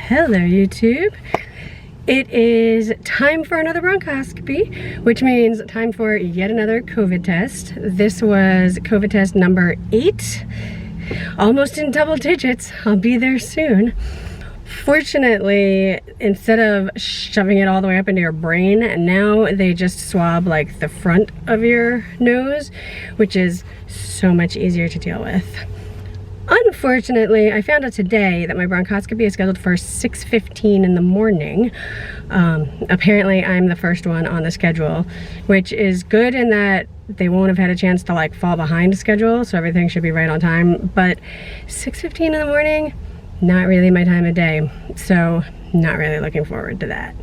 Hello YouTube. It is time for another bronchoscopy, which means time for yet another COVID test. This was COVID test number 8, almost in double digits. I'll be there soon. Fortunately, instead of shoving it all the way up into your brain, now they just swab like the front of your nose, which is so much easier to deal with. Unfortunately, I found out today that my bronchoscopy is scheduled for 6:15 in the morning. Apparently, I'm the first one on the schedule, which is good in that they won't have had a chance to like fall behind schedule, so everything should be right on time. But 6:15 in the morning, not really my time of day, so not really looking forward to that.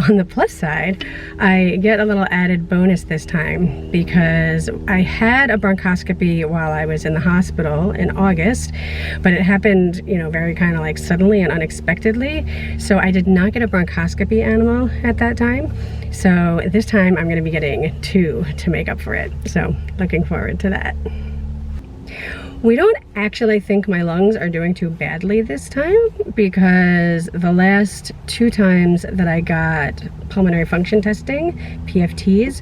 On the plus side, I get a little added bonus this time because I had a bronchoscopy while I was in the hospital in August, but it happened, you know, very kind of like suddenly and unexpectedly. So I did not get a bronchoscopy animal at that time. So this time I'm going to be getting 2 to make up for it. So looking forward to that. We don't actually think my lungs are doing too badly this time because the last 2 times that I got pulmonary function testing, PFTs,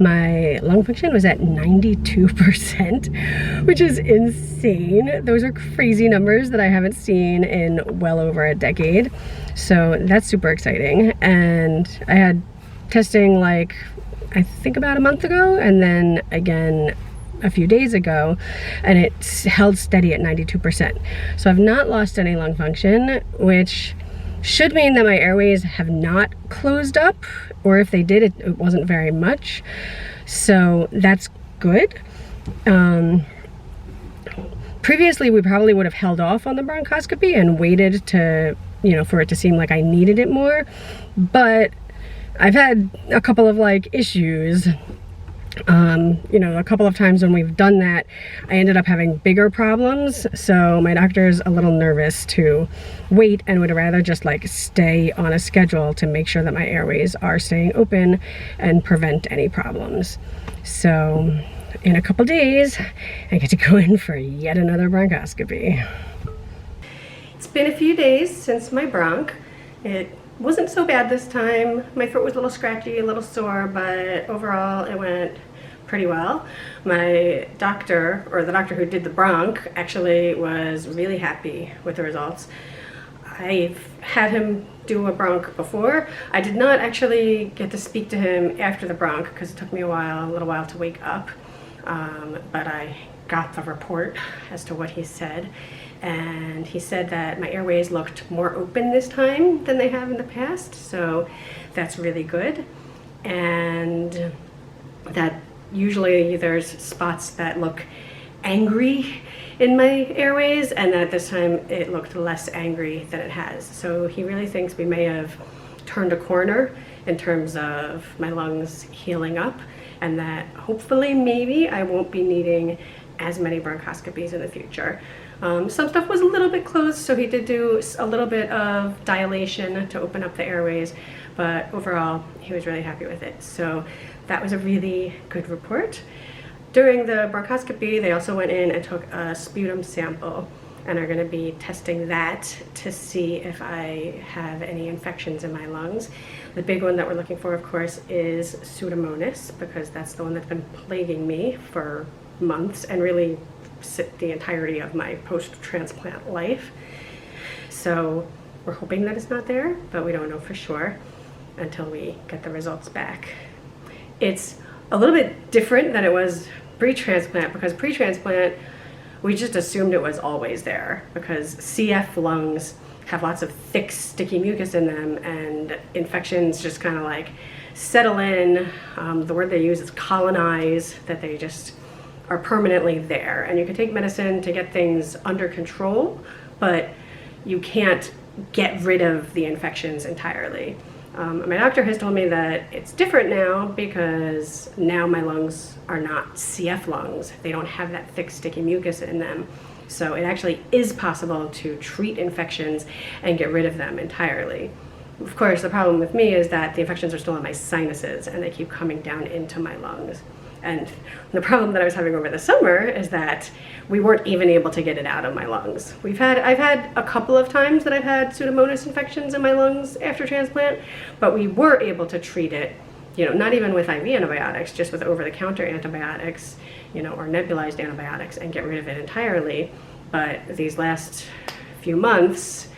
my lung function was at 92%, which is insane. Those are crazy numbers that I haven't seen in well over a decade. So that's super exciting. And I had testing like, I think about a month ago, and then again a few days ago, and it held steady at 92%. So I've not lost any lung function, which should mean that my airways have not closed up, or if they did, it wasn't very much. So that's good. Previously, we probably would have held off on the bronchoscopy and waited to, you know, for it to seem like I needed it more. But I've had a couple of like issues. You know, a couple of times when we've done that, I ended up having bigger problems. So my doctor's a little nervous to wait and would rather just like stay on a schedule to make sure that my airways are staying open and prevent any problems. So in a couple days, I get to go in for yet another bronchoscopy. It's been a few days since my bronch. It wasn't so bad this time. My throat was a little scratchy, a little sore, but overall it went pretty well. My doctor, or the doctor who did the bronch, actually was really happy with the results. I've had him do a bronch before. I did not actually get to speak to him after the bronch because it took me a little while to wake up, but I got the report as to what he said. And he said that my airways looked more open this time than they have in the past, so that's really good. And that usually there's spots that look angry in my airways, and that this time it looked less angry than it has. So he really thinks we may have turned a corner in terms of my lungs healing up, and that hopefully maybe I won't be needing as many bronchoscopies in the future. Some stuff was a little bit closed, so he did do a little bit of dilation to open up the airways, but overall he was really happy with it. So that was a really good report. During the bronchoscopy, they also went in and took a sputum sample and are going to be testing that to see if I have any infections in my lungs. The big one that we're looking for, of course, is Pseudomonas, because that's the one that's been plaguing me for months and really the entirety of my post-transplant life. So we're hoping that it's not there, but we don't know for sure until we get the results back. It's a little bit different than it was pre-transplant, because pre-transplant we just assumed it was always there because CF lungs have lots of thick sticky mucus in them, and infections just kind of like settle in. The word they use is colonize, that they just are permanently there, and you can take medicine to get things under control, but you can't get rid of the infections entirely. My doctor has told me that it's different now because now my lungs are not CF lungs. They don't have that thick sticky mucus in them. So it actually is possible to treat infections and get rid of them entirely. Of course, the problem with me is that the infections are still in my sinuses and they keep coming down into my lungs. And the problem that I was having over the summer is that we weren't even able to get it out of my lungs. I've had a couple of times that I've had Pseudomonas infections in my lungs after transplant, but we were able to treat it, you know, not even with IV antibiotics, just with over-the-counter antibiotics, you know, or nebulized antibiotics, and get rid of it entirely. But these last few months,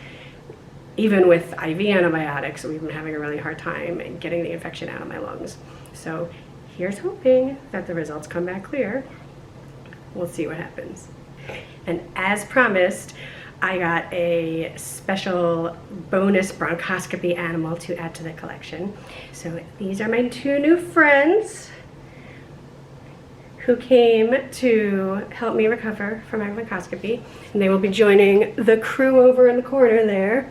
even with IV antibiotics, we've been having a really hard time getting the infection out of my lungs. So here's hoping that the results come back clear. We'll see what happens. And as promised, I got a special bonus bronchoscopy animal to add to the collection. So these are my two new friends who came to help me recover from my bronchoscopy. And they will be joining the crew over in the corner there.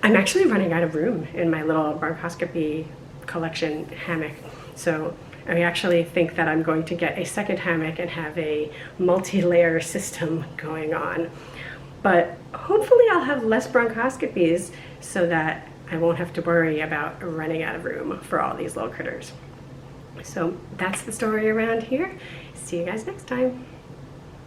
I'm actually running out of room in my little bronchoscopy collection hammock. So I actually think that I'm going to get a second hammock and have a multi-layer system going on. But hopefully I'll have less bronchoscopies so that I won't have to worry about running out of room for all these little critters. So that's the story around here. See you guys next time.